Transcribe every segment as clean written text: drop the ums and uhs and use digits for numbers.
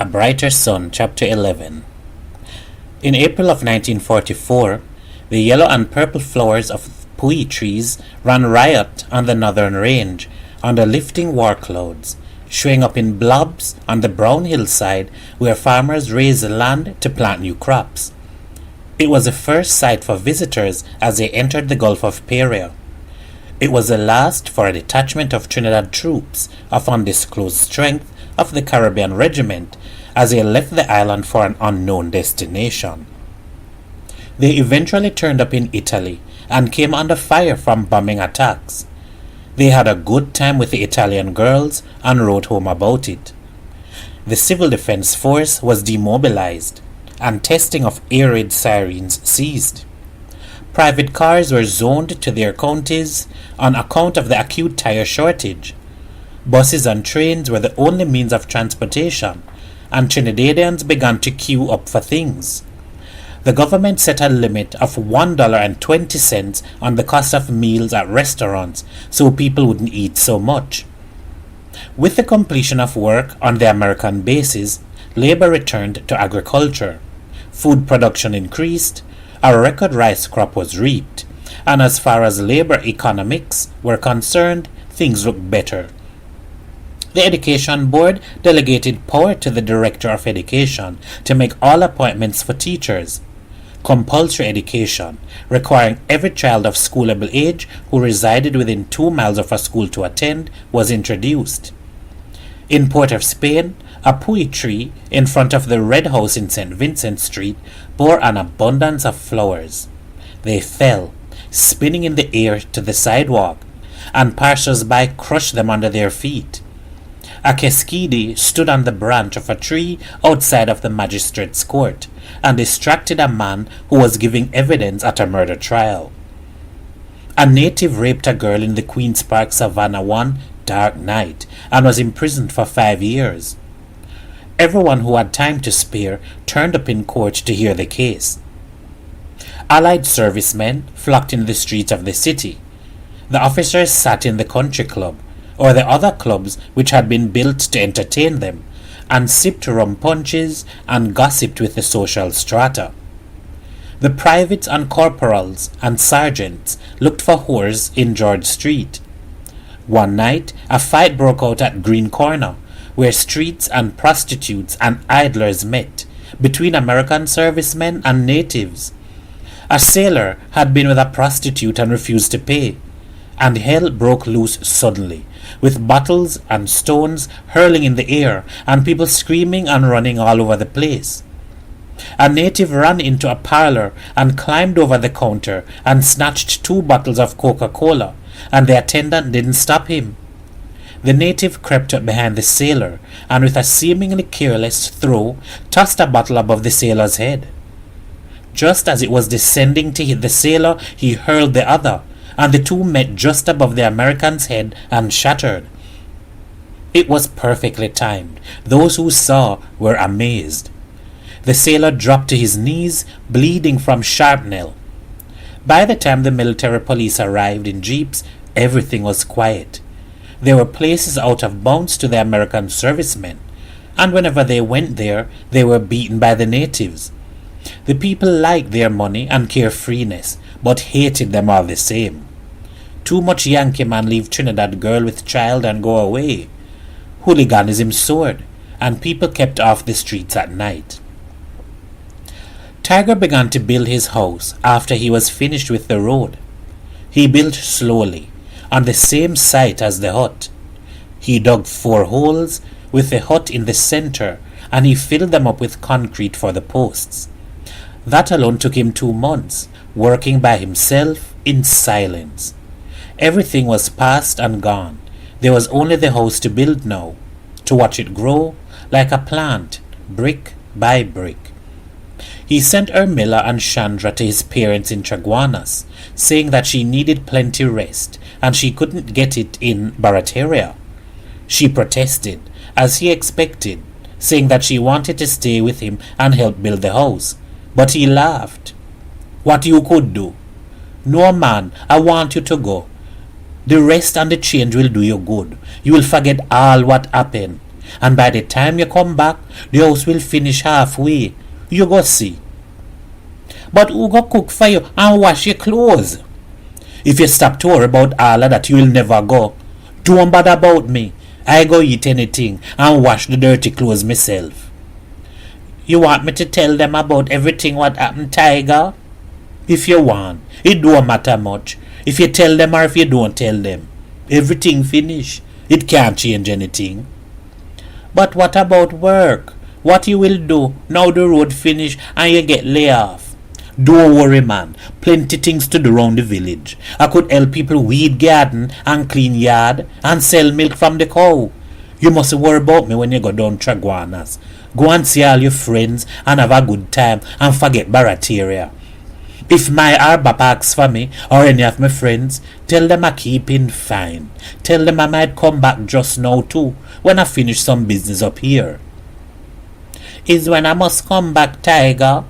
A Brighter Sun, Chapter 11. In April of 1944, the yellow and purple flowers of pui trees ran riot on the northern range under lifting war clouds, showing up in blobs on the brown hillside where farmers raised land to plant new crops. It was a first sight for visitors as they entered the Gulf of Paria. It was the last for a detachment of Trinidad troops of undisclosed strength of the Caribbean Regiment as they left the island for an unknown destination. They eventually turned up in Italy and came under fire from bombing attacks. They had a good time with the Italian girls and wrote home about it. The Civil Defense Force was demobilized and testing of air raid sirens ceased. Private cars were zoned to their counties on account of the acute tire shortage. Buses and trains were the only means of transportation, and Trinidadians began to queue up for things. The government set a limit of $1.20 on the cost of meals at restaurants so people wouldn't eat so much. With the completion of work on the American bases, labor returned to agriculture. Food production increased, a record rice crop was reaped, and as far as labor economics were concerned, things looked better. The Education Board delegated power to the Director of Education to make all appointments for teachers. Compulsory education, requiring every child of schoolable age who resided within 2 miles of a school to attend, was introduced. In Port of Spain, a pui tree in front of the Red House in St. Vincent Street bore an abundance of flowers. They fell, spinning in the air to the sidewalk, and passers-by crushed them under their feet. A Keskidi stood on the branch of a tree outside of the magistrate's court and distracted a man who was giving evidence at a murder trial. A native raped a girl in the Queen's Park Savannah one dark night and was imprisoned for 5 years. Everyone who had time to spare turned up in court to hear the case. Allied servicemen flocked in the streets of the city. The officers sat in the country club, or the other clubs which had been built to entertain them, and sipped rum punches and gossiped with the social strata. The privates and corporals and sergeants looked for whores in George Street. One night, a fight broke out at Green Corner, where streets and prostitutes and idlers met, between American servicemen and natives. A sailor had been with a prostitute and refused to pay, and hell broke loose suddenly, with bottles and stones hurling in the air and people screaming and running all over the place. A native ran into a parlor and climbed over the counter and snatched 2 bottles of Coca-Cola, and the attendant didn't stop him. The native crept up behind the sailor and with a seemingly careless throw tossed a bottle above the sailor's head. Just as it was descending to hit the sailor, he hurled the other, and the 2 met just above the American's head and shattered. It was perfectly timed. Those who saw were amazed. The sailor dropped to his knees, bleeding from shrapnel. By the time the military police arrived in jeeps, everything was quiet. There were places out of bounds to the American servicemen, and whenever they went there, they were beaten by the natives. The people liked their money and carefreeness, but hated them all the same. Too much Yankee man leave Trinidad girl with child and go away. Hooliganism soared, and people kept off the streets at night. Tiger began to build his house after he was finished with the road. He built slowly, on the same site as the hut. He dug 4 holes, with the hut in the center, and he filled them up with concrete for the posts. That alone took him 2 months, working by himself in silence. Everything was past and gone. There was only the house to build now, to watch it grow like a plant, brick by brick. He sent Ermila and Chandra to his parents in Chaguanas, saying that she needed plenty rest and she couldn't get it in Barataria. She protested, as he expected, saying that she wanted to stay with him and help build the house. But he laughed. "What you could do? No, man, I want you to go. The rest and the change will do you good. You will forget all what happened. And by the time you come back, the house will finish halfway. You go see. But who go cook for you and wash your clothes? If you stop to worry about all of that, you will never go. Don't bother about me. I go eat anything and wash the dirty clothes myself. You want me to tell them about everything what happened, Tiger? If you want, it don't matter much. If you tell them or if you don't tell them, everything finish. It can't change anything. But what about work? What you will do now the road finish and you get lay off? Don't worry, man. Plenty things to do around the village. I could help people weed garden and clean yard and sell milk from the cow. You mustn't worry about me when you go down Traguanas. Go and see all your friends and have a good time and forget Barataria. If my Arba asks for me or any of my friends, tell them I keeping fine. Tell them I might come back just now too when I finish some business up here. Is when I must come back, Tiger?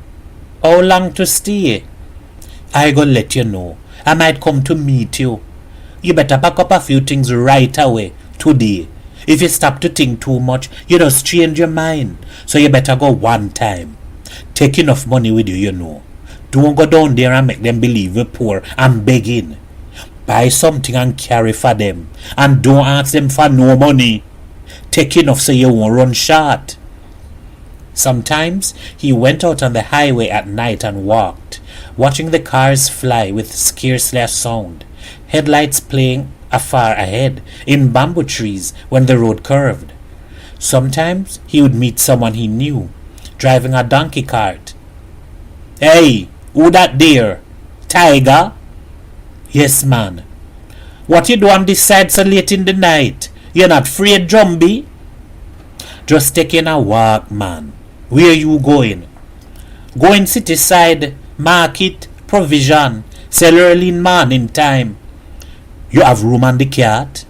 How long to stay? I go let you know. I might come to meet you. You better pack up a few things right away, today. If you stop to think too much, you just change your mind. So you better go one time. Take enough money with you, you know. Don't go down there and make them believe you're poor and begging. Buy something and carry for them. And don't ask them for no money. Take enough so you won't run short. Sometimes he went out on the highway at night and walked, watching the cars fly with scarcely a sound, headlights playing afar ahead in bamboo trees when the road curved. Sometimes he would meet someone he knew, driving a donkey cart. Hey, who that there? Tiger? Yes, man. What you do on this side so late in the night? You're not afraid, Jumbie? Just taking a walk, man. Where you going? Going city side, market, provision, sell early in morning time. You have room on the cart?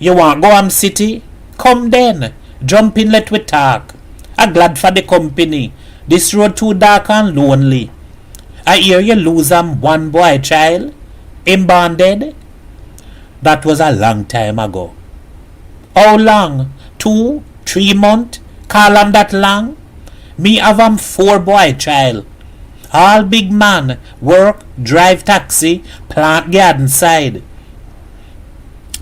You want go city? Come then. Jump in, let we talk. I'm glad for the company. This road too dark and lonely. I hear you lose one boy child. Him born dead? That was a long time ago. How long? 2, 3 months? Call him that long? Me have 4 boy child. All big man. Work, drive taxi, plant garden side.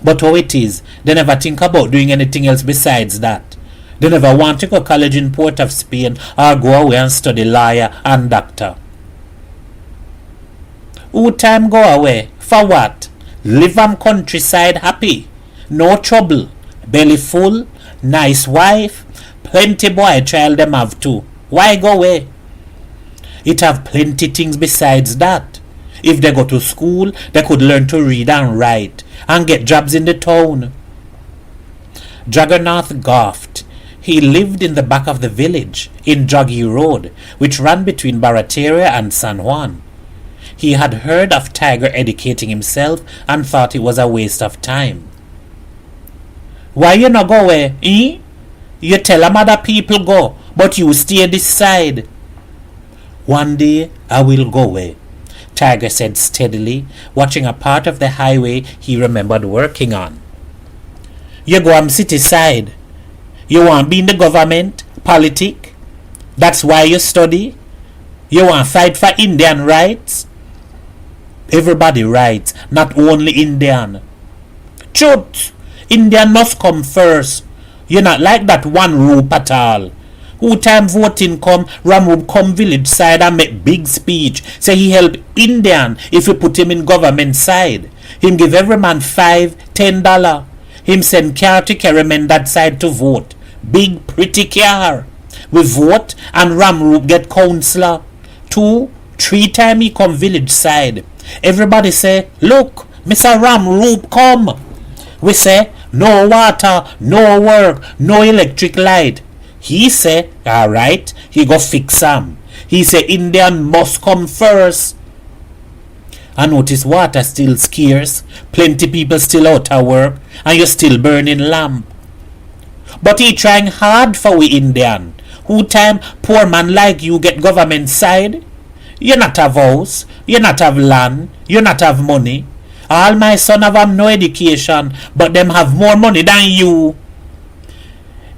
But how it is, they never think about doing anything else besides that. They never want to go to college in Port of Spain or go away and study lawyer and doctor. Who time go away? For what? Live countryside happy. No trouble. Belly full. Nice wife. Plenty boy child them have too. Why go away? It have plenty things besides that. If they go to school, they could learn to read and write and get jobs in the town. Juggernaut golfed. He lived in the back of the village, in Joggy Road, which ran between Barataria and San Juan. He had heard of Tiger educating himself and thought it was a waste of time. Why you not go away, eh? You tell them other people go, but you stay this side. One day I will go away, Tiger said steadily, watching a part of the highway he remembered working on. You go city side. You want be in the government, politic? That's why you study? You want fight for Indian rights? Everybody rights, not only Indian. Truth! Indian must come first. You're not like that one rope at all. Who time voting come, Ram would come village side and make big speech. Say he help Indian if you put him in government side. Him give every man $5-10. Him send car to carry men that side to vote. Big pretty car. We vote and Ramroop get councillor. 2-3 time he come village side. Everybody say, look, Mr. Ramroop come. We say, no water, no work, no electric light. He say, alright, he go fix them. He say Indian must come first. I notice water still scarce, plenty people still out of work, and you still burning lamp. But he trying hard for we Indian. Who time poor man like you get government side? You not have house, you not have land, you not have money. All my son have no education, but them have more money than you.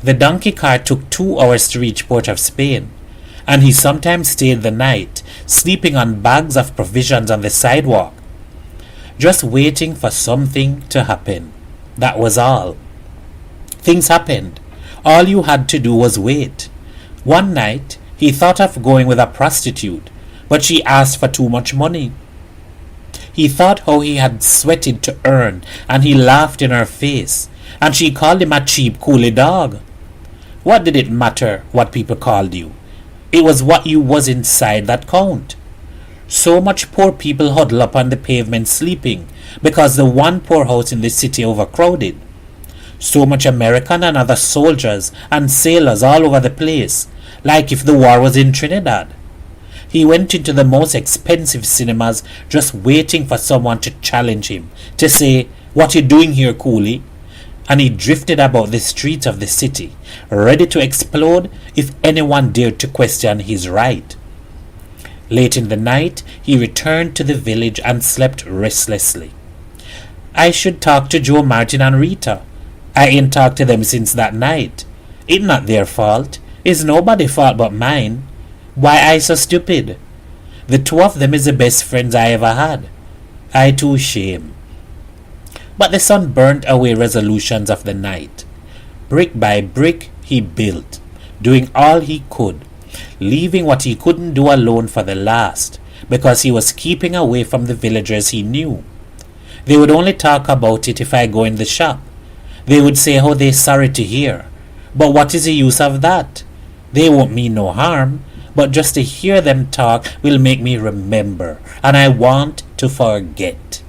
The donkey cart took 2 hours to reach Port of Spain, and he sometimes stayed the night, sleeping on bags of provisions on the sidewalk, just waiting for something to happen. That was all. Things happened. All you had to do was wait. One night, he thought of going with a prostitute, but she asked for too much money. He thought how he had sweated to earn, and he laughed in her face, and she called him a cheap coolie dog. What did it matter what people called you? It was what you was inside that count. So much poor people huddle up on the pavement sleeping because the one poorhouse in the city overcrowded. So much American and other soldiers and sailors all over the place, like if the war was in Trinidad. He went into the most expensive cinemas just waiting for someone to challenge him, to say, "What you doing here, coolie?" And he drifted about the streets of the city, ready to explode if anyone dared to question his right. Late in the night, he returned to the village and slept restlessly. I should talk to Joe, Martin, and Rita. I ain't talked to them since that night. It's not their fault. It's nobody's fault but mine. Why I so stupid? The 2 of them is the best friends I ever had. I too shame. But the sun burnt away resolutions of the night. Brick by brick he built, doing all he could, leaving what he couldn't do alone for the last, because he was keeping away from the villagers he knew. They would only talk about it if I go in the shop. They would say how they're sorry to hear. But what is the use of that? They won't mean no harm, but just to hear them talk will make me remember, and I want to forget.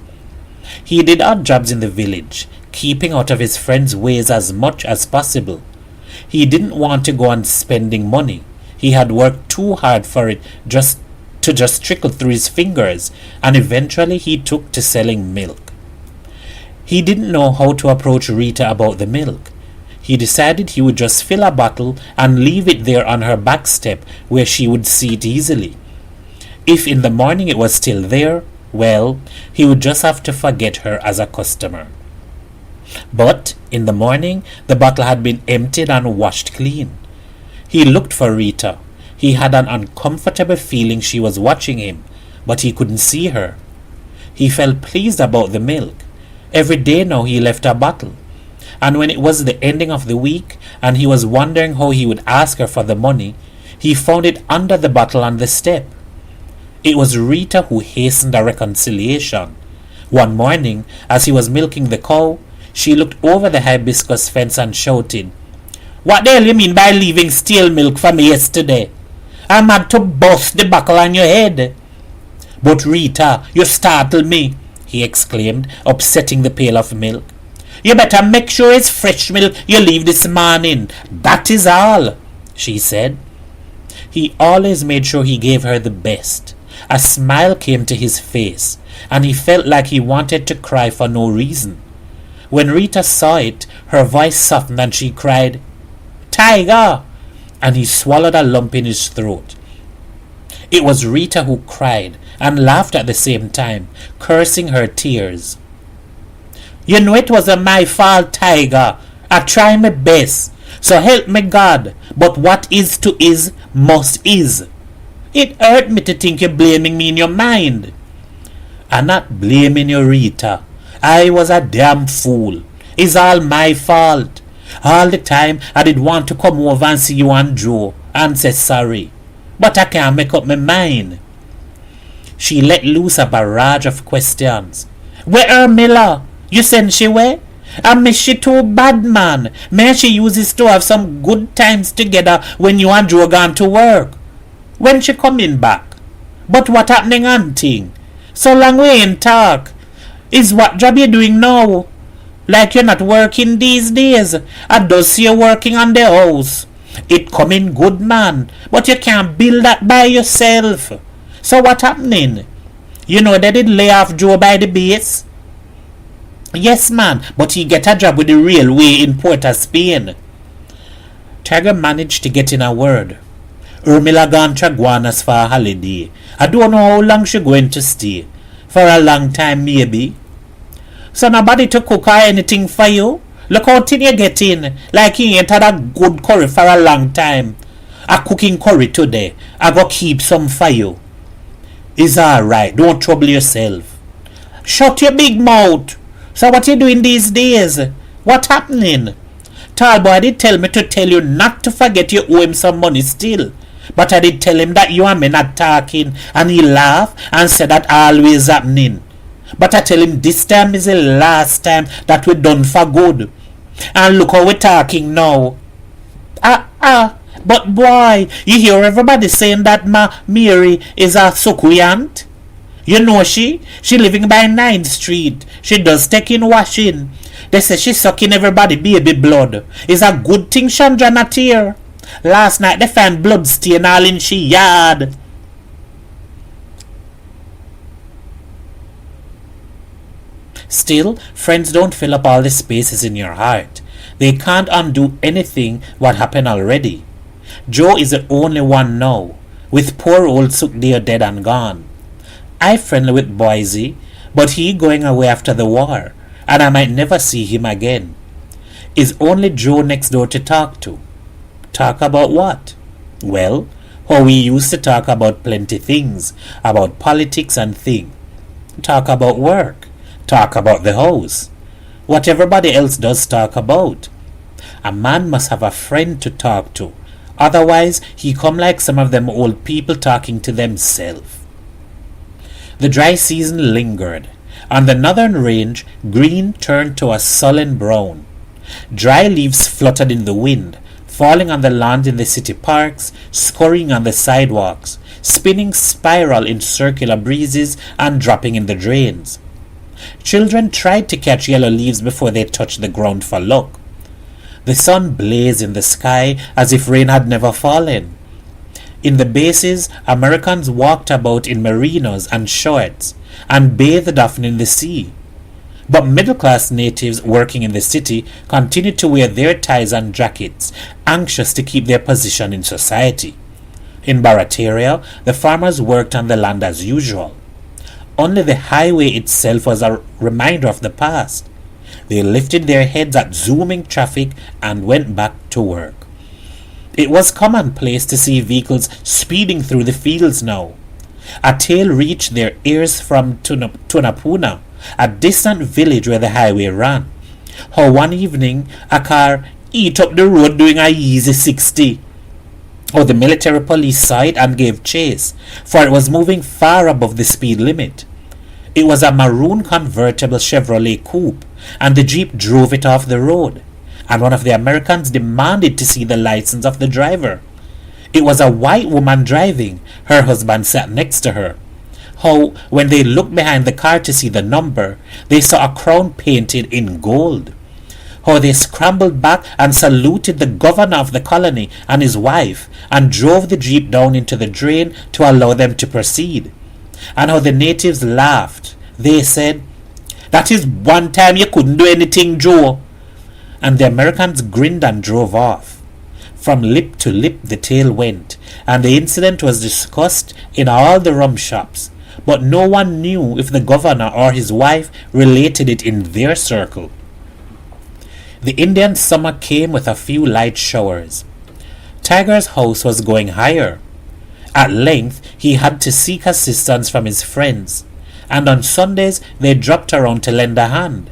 He did odd jobs in the village, keeping out of his friends' ways as much as possible. He didn't want to go on spending money. He had worked too hard for it just trickle through his fingers, and eventually he took to selling milk. He didn't know how to approach Rita about the milk. He decided he would just fill a bottle and leave it there on her back step where she would see it easily. If in the morning it was still there, well, he would just have to forget her as a customer. But in the morning, the bottle had been emptied and washed clean. He looked for Rita. He had an uncomfortable feeling she was watching him, but he couldn't see her. He felt pleased about the milk. Every day now he left a bottle. And when it was the ending of the week, and he was wondering how he would ask her for the money, he found it under the bottle on the step. It was Rita who hastened a reconciliation. One morning, as he was milking the cow, she looked over the hibiscus fence and shouted, "What the hell you mean by leaving stale milk for me yesterday? I'm mad to bust the buckle on your head." "But Rita, you startled me," he exclaimed, upsetting the pail of milk. "You better make sure it's fresh milk you leave this morning. That is all," she said. He always made sure he gave her the best. A smile came to his face, and he felt like he wanted to cry for no reason. When Rita saw it, her voice softened and she cried, "Tiger!" and he swallowed a lump in his throat. It was Rita who cried and laughed at the same time, cursing her tears. "You know it wasn't my fault, Tiger. I tried my best. So help me God. But what is to is, must is. It hurt me to think you're blaming me in your mind." "I'm not blaming you, Rita. I was a damn fool. It's all my fault. All the time I did want to come over and see you and Joe and say sorry. But I can't make up my mind." She let loose a barrage of questions. "Where are Miller? You send she where? I miss she too bad, man. May she uses to have some good times together when you and Joe gone to work. When she coming back? But what happening on thing? So long we ain't talk. Is what job you doing now? Like you're not working these days. I does see you working on the house. It coming good, man. But you can't build that by yourself. So what happening? You know they did lay off Joe by the base? Yes, man, but he get a job with the railway in Port of Spain. Tiger managed to get in a word. Urmila gone to Guanas for a holiday. I don't know how long she going to stay. For a long time, maybe. So nobody to cook or anything for you? Look how thin you getting. Like you ain't had a good curry for a long time. A cooking curry today. I go keep some for you. It's alright. Don't trouble yourself. Shut your big mouth. So what you doing these days? What happening? Tallboy did tell me to tell you not to forget you owe him some money still. But I did tell him that you and me not talking, and he laughed and said that always happening. But I tell him this time is the last time that we done for good. And look how we talking now. But boy, you hear everybody saying that Mary is a succulent? You know she living by 9th Street. She does taking washing. They say she sucking everybody baby blood. It's a good thing Chandra not here. Last night they found blood stain all in she yard. Still, friends don't fill up all the spaces in your heart. They can't undo anything what happened already. Joe is the only one now, with poor old Suk dear dead and gone. I friendly with Boise, but he going away after the war, and I might never see him again. Is only Joe next door to talk to. Talk about what? Well, how we used to talk about plenty things, about politics and thing. Talk about work. Talk about the house. What everybody else does talk about. A man must have a friend to talk to. Otherwise, he come like some of them old people talking to themselves. The dry season lingered. On the northern range, green turned to a sullen brown. Dry leaves fluttered in the wind, falling on the lawns in the city parks, scurrying on the sidewalks, spinning spiral in circular breezes and dropping in the drains. Children tried to catch yellow leaves before they touched the ground for luck. The sun blazed in the sky as if rain had never fallen. In the bases, Americans walked about in merinos and shorts and bathed often in the sea. But middle-class natives working in the city continued to wear their ties and jackets, anxious to keep their position in society. In Barataria, the farmers worked on the land as usual. Only the highway itself was a reminder of the past. They lifted their heads at zooming traffic and went back to work. It was commonplace to see vehicles speeding through the fields now. A tale reached their ears from Tunapuna, a distant village where the highway ran. How one evening a car eat up the road doing a easy 60. How the military police saw it and gave chase, for it was moving far above the speed limit. It was a maroon convertible Chevrolet coupe, and the jeep drove it off the road, and one of the Americans demanded to see the license of the driver. It was a white woman driving. Her husband sat next to her. How, when they looked behind the car to see the number, they saw a crown painted in gold. How they scrambled back and saluted the governor of the colony and his wife, and drove the jeep down into the drain to allow them to proceed. And how the natives laughed. They said, "That is one time you couldn't do anything, Joe." And the Americans grinned and drove off. From lip to lip the tale went, and the incident was discussed in all the rum shops, but no one knew if the governor or his wife related it in their circle. The Indian summer came with a few light showers. Tiger's house was going higher. At length he had to seek assistance from his friends, and on Sundays they dropped around to lend a hand.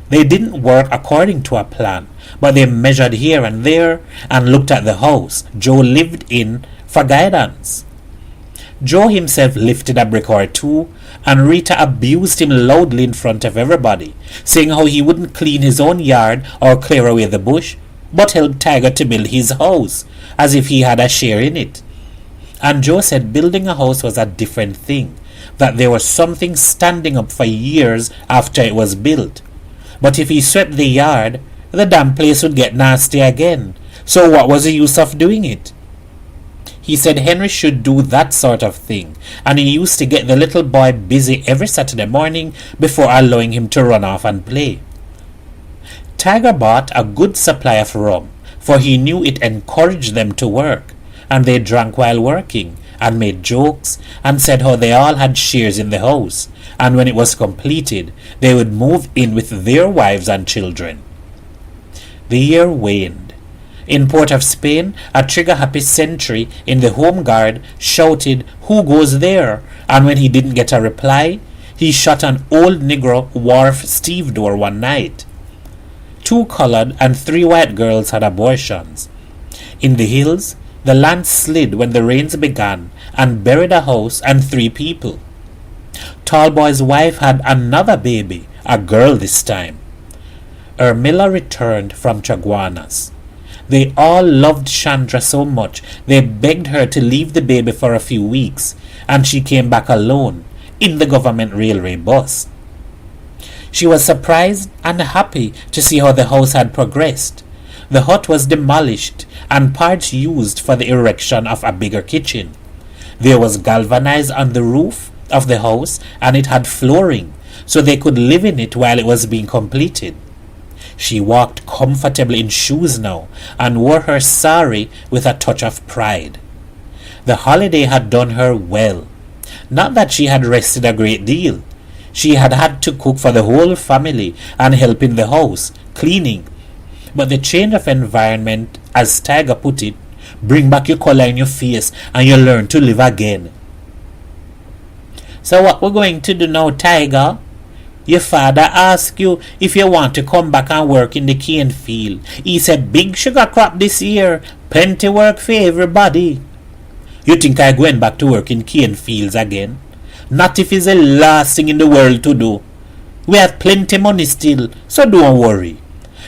They didn't work according to a plan, but they measured here and there and looked at the house Joe lived in for guidance. Joe himself lifted a brick or two, and Rita abused him loudly in front of everybody, saying how he wouldn't clean his own yard or clear away the bush, but helped Tiger to build his house, as if he had a share in it. And Joe said building a house was a different thing, that there was something standing up for years after it was built. But if he swept the yard, the damn place would get nasty again, so what was the use of doing it? He said Henry should do that sort of thing, and he used to get the little boy busy every Saturday morning before allowing him to run off and play. Tiger bought a good supply of rum, for he knew it encouraged them to work, and they drank while working, and made jokes, and said how they all had shares in the house, and when it was completed, they would move in with their wives and children. The year waned. In Port of Spain, a trigger-happy sentry in the Home Guard shouted, "Who goes there?" And when he didn't get a reply, he shot an old Negro wharf stevedore one night. 2 colored and 3 white girls had abortions. In the hills, the land slid when the rains began and buried a house and 3 people. Tallboy's wife had another baby, a girl this time. Ermila returned from Chaguanas. They all loved Chandra so much they begged her to leave the baby for a few weeks, and she came back alone in the government railway bus. She was surprised and happy to see how the house had progressed. The hut was demolished and parts used for the erection of a bigger kitchen. There was galvanized on the roof of the house, and it had flooring, so they could live in it while it was being completed. She walked comfortably in shoes now and wore her sari with a touch of pride. The holiday had done her well. Not that she had rested a great deal. She had had to cook for the whole family and help in the house, cleaning. But the change of environment, as Tiger put it, bring back your color in your face and you learn to live again. "So what we're going to do now, Tiger? Your father asked you if you want to come back and work in the cane field. He said big sugar crop this year, plenty work for everybody." "You think I going back to work in cane fields again? Not if it's the last thing in the world to do. We have plenty money still, so don't worry.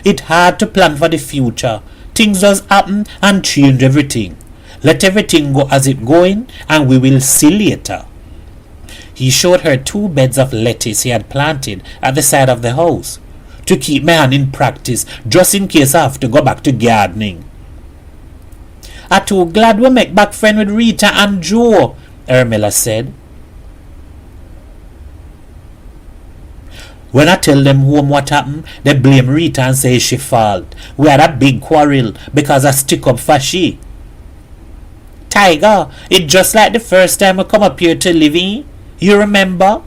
It's hard to plan for the future. Things just happen and change everything. Let everything go as it going, and we will see later." He showed her 2 beds of lettuce he had planted at the side of the house, "to keep my hand in practice, just in case I have to go back to gardening." "I'm too glad we make back friend with Rita and Joe," Ermila said. "When I tell them home what happened, they blame Rita and say it's she fault. We had a big quarrel because I stick up for she." "Tiger, it's just like the first time we come up here to live in. You remember?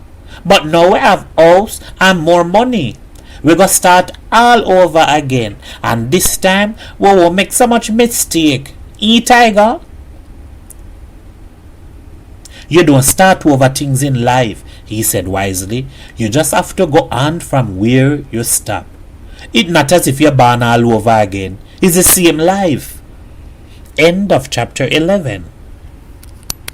But now we have house and more money. We go start all over again, and this time we won't make so much mistake. Tiger?" "You don't start over things in life," he said wisely. "You just have to go on from where you stop. It's not as if you're born all over again. It's the same life." End of chapter 11.